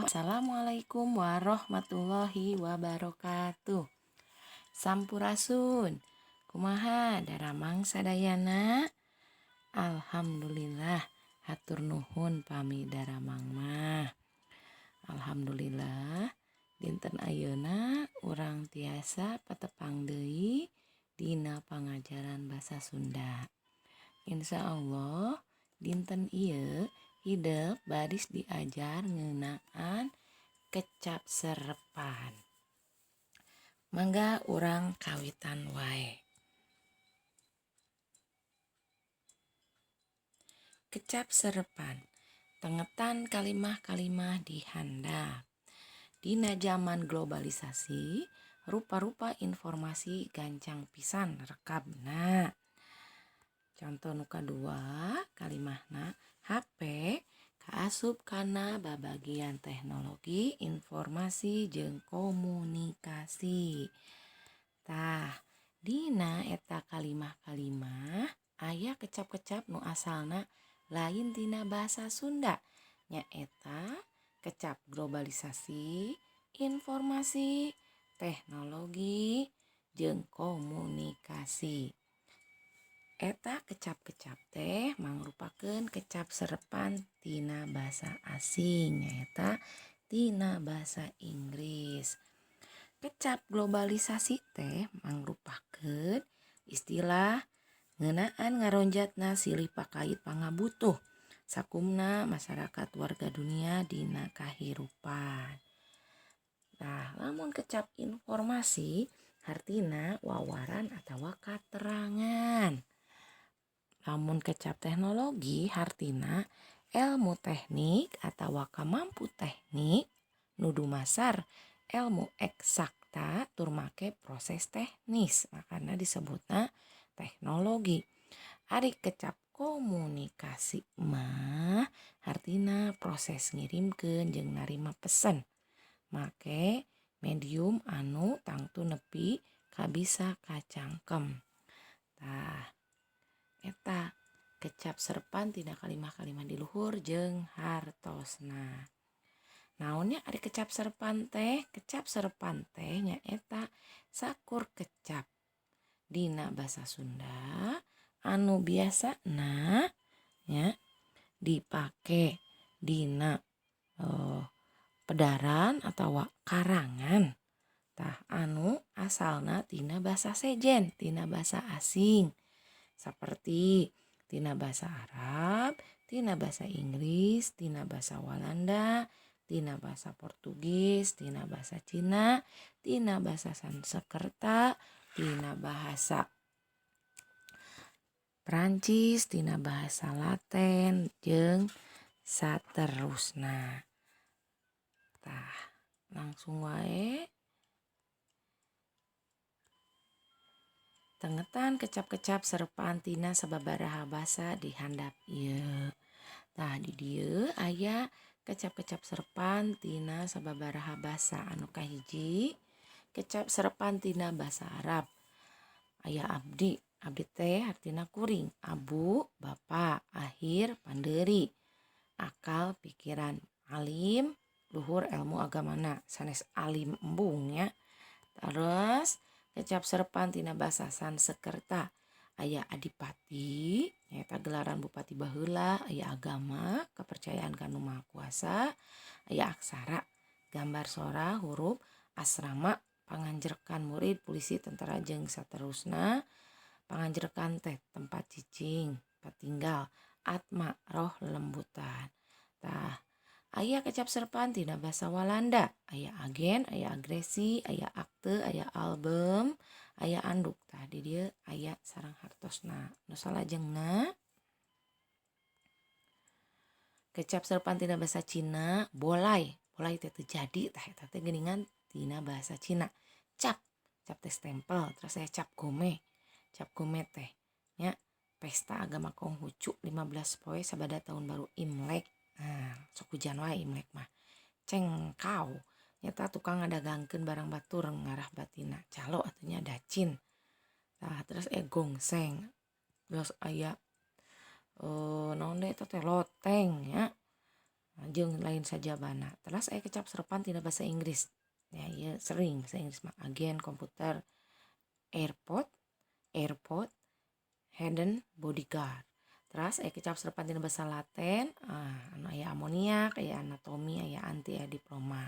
Assalamualaikum warahmatullahi wabarakatuh. Sampurasun. Kumaha daramang sadayana? Alhamdulillah. Hatur nuhun pami daramang mah. Alhamdulillah. Dinten ayeuna urang tiasa patepang deui dina pangajaran basa Sunda. Insya Allah dinten ieu hideuk baris diajar ngeunaan kecap serepan. Mangga urang kawitan wae. Kecap serepan. Tengetan kalimah-kalimah di handap. Dina zaman globalisasi, rupa-rupa informasi gancang pisan rekabna. Contoh nu kadua, kalimahna HP kaasup kana babagian teknologi, informasi jeung komunikasi. Tah, dina eta kalimah-kalimah aya kecap-kecap nu asalna lain tina basa Sunda. Nyaeta kecap globalisasi, informasi, teknologi, jeung komunikasi. Eta kecap-kecap teh mangrupakeun kecap serepan tina basa asing, nyaeta tina basa Inggris. Kecap globalisasi teh mangrupakeun istilah ngeunaan ngaronjatna silih pakait pangabutuh sakumna masyarakat warga dunia dina kahirupan. Nah, lamun kecap informasi hartina wawaran atawa katerangan. Lamun kecap teknologi hartina ilmu teknik atawa kamampu teknik nu dumasar ilmu eksakta tur make proses teknis, makana disebutna teknologi. Ari kecap komunikasi mah hartina proses ngirimkeun jeung narima pesen make medium anu tangtu nepi kabisa kacangkem. Tah, eta kecap serepan tina kalimah-kalimah di luhur jeung hartosna. Naonnya ari kecap serepan teh? Kecap serepan teh nyaeta sakur kecap dina basa Sunda anu biasana nya dipake dina pedaran atawa karangan. Tah, anu asalna tina basa sejen, tina basa asing. Saperti tina basa Arab, tina basa Inggris, tina basa Walanda, tina basa Portugis, tina basa Cina, tina basa Sanskerta, tina bahasa Prancis, tina bahasa Laten jeung saterusna. Tah, langsung wae. Tengetan kecap-kecap serepan tina sababaraha basa di handap ieu. Tah, di dieu aya kecap-kecap serepan tina sababaraha basa. Anu kahiji kecap serepan tina basa Arab. Aya abdi, abdi teh artina kuring, abu bapa, ahir pandeuri, akal pikiran, alim luhur ilmu agamana, sanes alim embung nya. Terus kecap serepan tina basa Sanskerta aya adipati nyaeta gelaran bupati baheula, aya agama kepercayaan kanu Maha Kuasa, aya aksara gambar sora huruf, asrama panganjerkan murid, polisi, tentara jeung saterusna. Panganjerkan teh tempat cicing, patinggal, atma roh lembutan. Tah, aya kecap serepan tina basa Walanda, aya agen, aya agresi, aya akte, aya album, aya anduk. Tah, di dieu aya sareng hartosna. Nu salajengna kecap serepan tina basa Cina, bolai. Bolai teh teu jadi, tah eta teh geuningan tina bahasa Cina. Cap, cap teh stempel, terus aya cap gome. Cap gome teh nya pesta agama Konghucu 15 poe sabada tahun baru Imlek. Nah, sok hujan wae Imlek mah. Cengkau nyata tukang ngadagangkeun barang batur ngarah batina. Calo atunya dacin. Nah, terus gongseng. Terus aya naon deui eta teh loteng nya. jeung lain sajabana. Terus aya kecap serepan tina basa Inggris. Ya, ieu sering basa Inggris mah agen, komputer, airport, hidden bodyguard. Terus aya kecap serepan tina basa Latin, anu aya amoniak, aya anatomi, aya anti, aya diploma.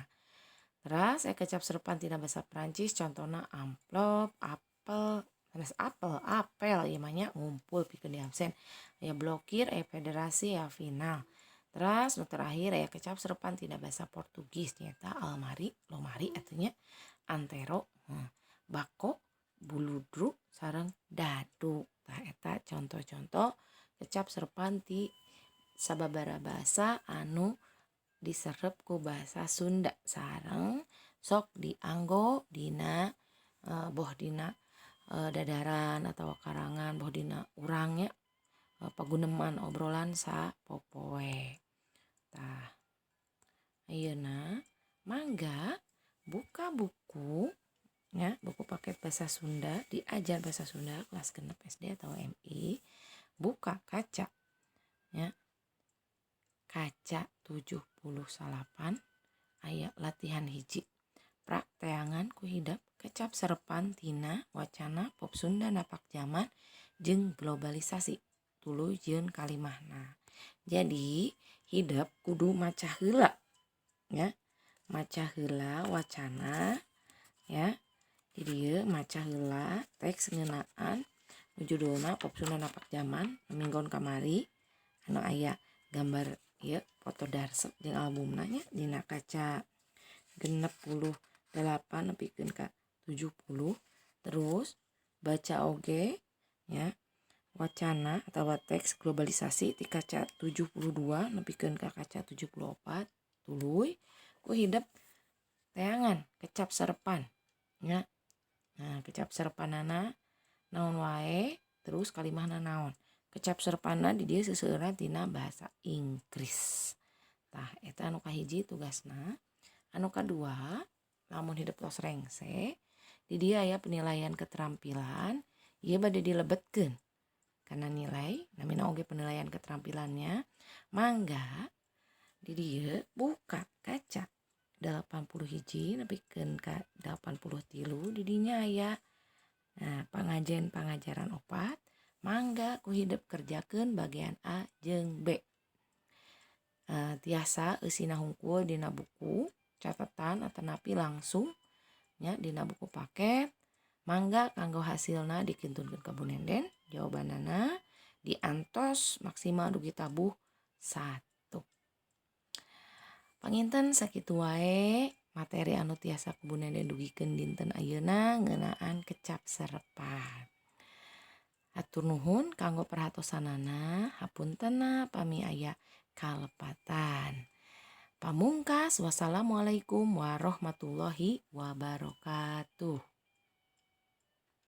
Terus aya kecap serepan tina basa Prancis contohna amplop, apel, sanes apel ieu mah nya ngumpul pikeun di absen. Aya blokir, aya federasi, aya final. Terus nu terakhir aya kecap serepan tina basa Portugis nyaeta almari, lomari atunya, antero, bako, buludruk sareng dadu. Tah eta contoh-contoh kecap serepan ti sababaraha basa anu diserep ku basa Sunda sareng sok dianggo dina boh dina dadaran atau karangan boh dina urangnya paguneman obrolan sapopoe. Tah ayeuna mangga buka buku ya, buku paket bahasa Sunda, diajar bahasa Sunda kelas genep SD atau MI. Buka kaca ya. Kaca 78 aya latihan hiji. Prakteangan ku hidap kecap serepan tina wacana pop Sunda napak zaman jeung globalisasi. Tuluy jeung kalimahna. Jadi hidap kudu maca heula ya. Maca heula wacana ya. Di dieu maca heula teks ngeunaan nu judulna pop Sunda napak zaman minggon kamari anu aya gambar ieu foto darsep jeung albumna nya dina kaca 68 nepikeun ka 70. Terus baca oge ya wacana atau teks globalisasi di kaca 72 nepikeun ka kaca 74. Tuluy ku hidep teangan kecap serepan nya. Nah, kecap serepanana naon wae terus kalimahna naon. Kecap serepanna di dieu seuseurna tina bahasa Inggris. Tah eta anu kahiji tugasna. Anu kadua lamun hidup tos rengse di dieu aya penilaian keterampilan ieu bade dilebetkeun kana nilai namina oge penilaian keterampilannya. Mangga di dieu buka kaca 81 nepikeun ka 83 di dinya aya pangajaran opat. Mangga ku hidep kerjakeun bagian A jeung B. Tiasa eusina hungkul dina buku catatan atanapi langsung nya dina buku paket. Mangga kanggo hasilna dikintunkeun ka Bu Nenden. Jawabanana diantos maksimal dugi tabuh 1. Panginten sakitu wae materi anu tiasa ku Bu Nenden dugikeun dinten ayeuna ngeunaan kecap serepan. Hatur nuhun kanggo perhatosanana, hapuntenna pami aya kalepatan. Pamungkas wassalamualaikum warahmatullahi wabarakatuh.